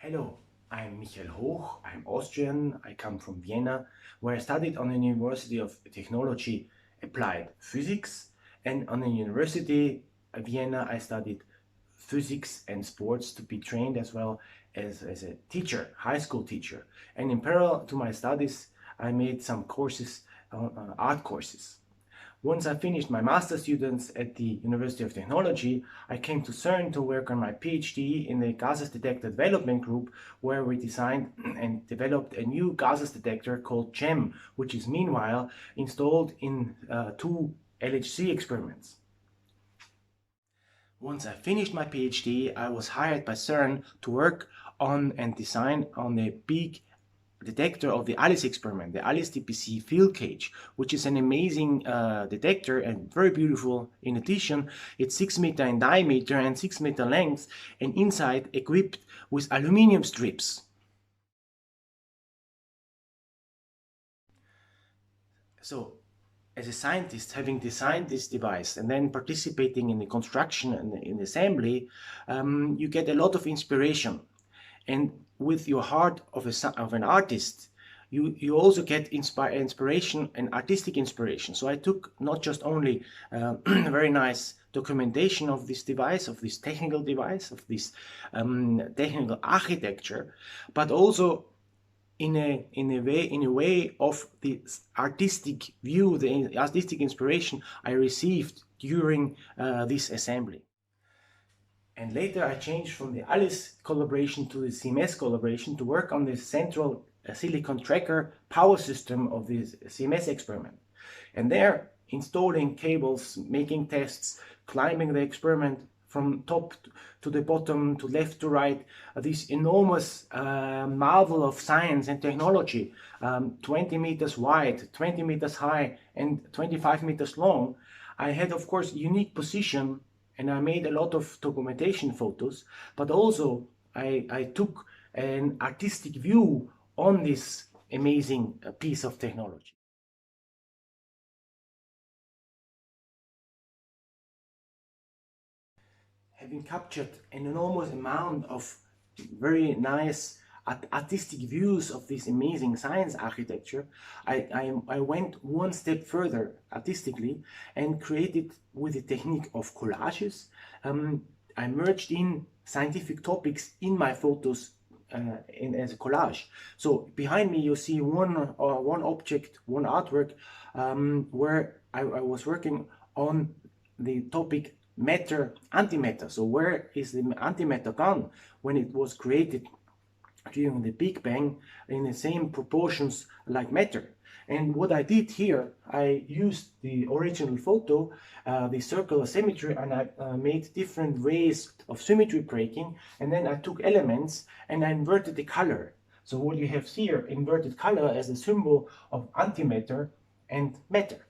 Hello, I'm Michael Hoch, I'm Austrian, I come from Vienna, where I studied on the University of Technology Applied Physics, and on the University of Vienna I studied physics and sports to be trained as well as a teacher, high school teacher. And in parallel to my studies, I made some courses, art courses. Once I finished my master students at the University of Technology, I came to CERN to work on my PhD in the gases detector development group, where we designed and developed a new gases detector called GEM, which is meanwhile installed in two LHC experiments. Once I finished my PhD, I was hired by CERN to work on and design on the big detector of the ALICE experiment, the ALICE TPC field cage, which is an amazing detector and very beautiful. In addition, it's 6 meters in diameter and 6 meters length, and inside equipped with aluminum strips. So, as a scientist, having designed this device and then participating in the construction and in the assembly, you get a lot of inspiration. And with your heart of an artist, you also get inspiration and artistic inspiration. So I took not just only very nice documentation of this device, of this technical device, of this technical architecture, but also in a way of the artistic view, the artistic inspiration I received during this assembly. And later I changed from the ALICE collaboration to the CMS collaboration to work on the central silicon tracker power system of this CMS experiment. And there, installing cables, making tests, climbing the experiment from top to the bottom, to left to right, this enormous marvel of science and technology, 20 meters wide, 20 meters high, and 25 meters long. I had, of course, a unique position, and I made a lot of documentation photos, but also I took an artistic view on this amazing piece of technology. Having captured an enormous amount of very nice artistic views of this amazing science architecture, I went one step further artistically and created with the technique of collages. I merged in scientific topics in my photos as a collage. So behind me you see one object, one artwork, where I was working on the topic matter, antimatter. So where is the antimatter gone when it was created during the Big Bang in the same proportions like matter? And what I did here, I used the original photo, the circular symmetry, and I made different ways of symmetry breaking, and then I took elements and I inverted the color. So what you have here, inverted color as a symbol of antimatter and matter.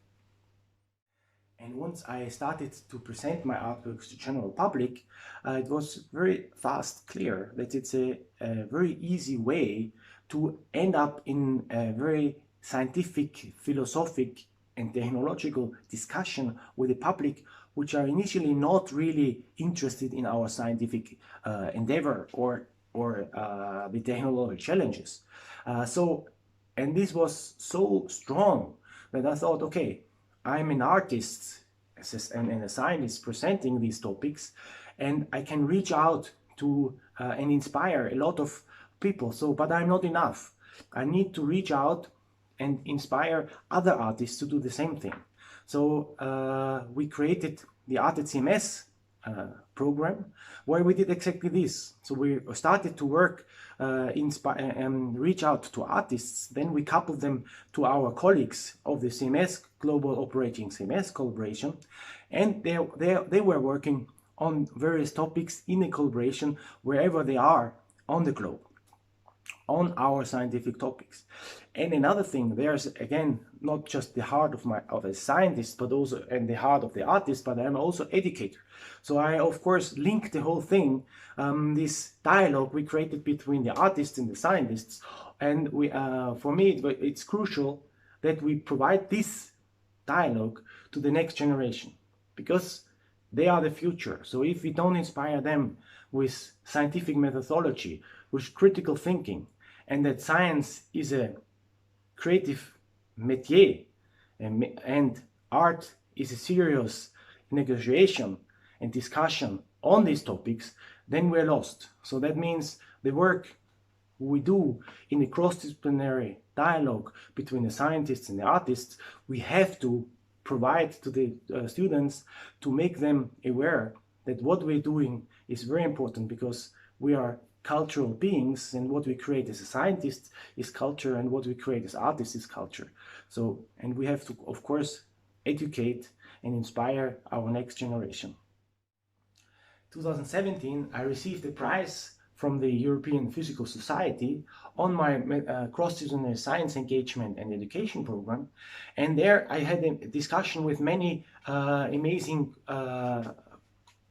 And once I started to present my artworks to general public, it was very fast clear that it's a very easy way to end up in a very scientific, philosophic, and technological discussion with the public, which are initially not really interested in our scientific endeavor or the technological challenges. And this was so strong that I thought, okay, I'm an artist and a scientist presenting these topics, and I can reach out to and inspire a lot of people. So, but I'm not enough. I need to reach out and inspire other artists to do the same thing. So we created the Art at CMS program, where we did exactly this. So we started to work, inspire and reach out to artists. Then we coupled them to our colleagues of the CMS Global Operating CMS Collaboration, and they were working on various topics in a collaboration wherever they are on the globe, on our scientific topics. And another thing, there's again not just the heart of a scientist, but also and the heart of the artist, but I'm also educator. So I of course link the whole thing, this dialogue we created between the artists and the scientists, and we for me it's crucial that we provide this dialogue to the next generation, because they are the future. So if we don't inspire them with scientific methodology, with critical thinking, and that science is a creative métier, and art is a serious negotiation and discussion on these topics, then we're lost. So that means the work we do in a cross-disciplinary dialogue between the scientists and the artists, we have to provide to the students to make them aware that what we're doing is very important, because we are cultural beings, and what we create as a scientist is culture, and what we create as artists is culture. So, and we have to, of course, educate and inspire our next generation. 2017, I received a prize from the European Physical Society on my cross-disciplinary science engagement and education program. And there I had a discussion with many amazing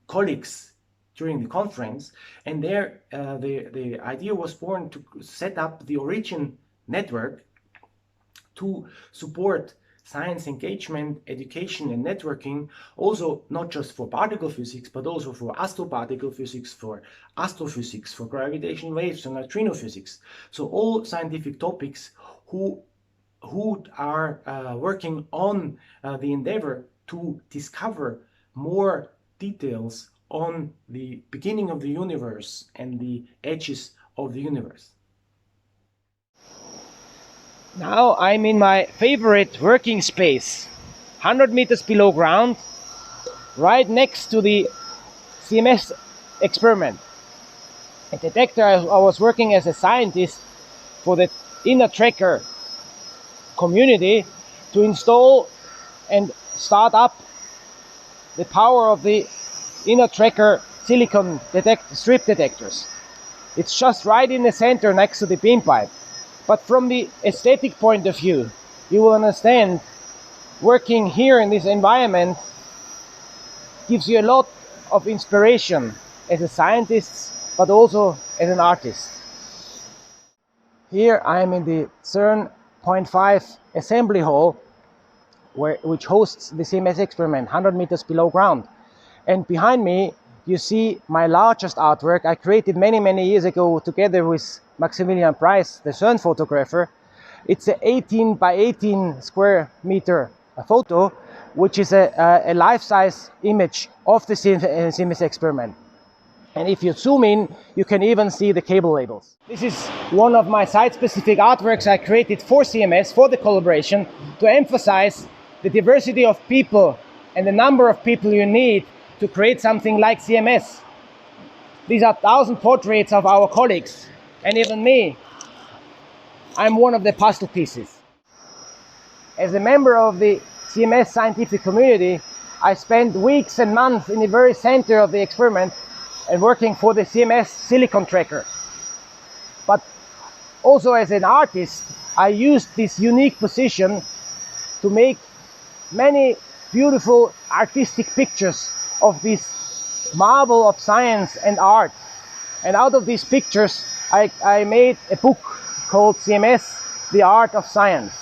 colleagues during the conference. And there the idea was born to set up the Origin network to support science engagement, education and networking, also not just for particle physics, but also for astroparticle physics, for astrophysics, for gravitational waves and neutrino physics. So all scientific topics who are working on the endeavor to discover more details on the beginning of the universe and the edges of the universe. Now I'm in my favorite working space, 100 meters below ground, right next to the CMS experiment. A detector. I was working as a scientist for the inner tracker community to install and start up the power of the inner tracker silicon strip detectors. It's just right in the center next to the beam pipe. But from the aesthetic point of view, you will understand working here in this environment gives you a lot of inspiration as a scientist, but also as an artist. Here I am in the CERN 0.5 assembly hall, which hosts the CMS experiment, 100 meters below ground. And behind me, you see my largest artwork I created many years ago together with Maximilian Preiss, the CERN photographer. It's an 18 by 18 square meter photo, which is a life-size image of the CMS experiment. And if you zoom in, you can even see the cable labels. This is one of my site-specific artworks I created for CMS, for the collaboration, to emphasize the diversity of people and the number of people you need to create something like CMS. These are 1,000 portraits of our colleagues, and even me. I'm one of the puzzle pieces. As a member of the CMS scientific community, I spent weeks and months in the very center of the experiment and working for the CMS silicon tracker. But also as an artist, I used this unique position to make many beautiful artistic pictures of this marvel of science and art. And out of these pictures, I made a book called CMS, The Art of Science.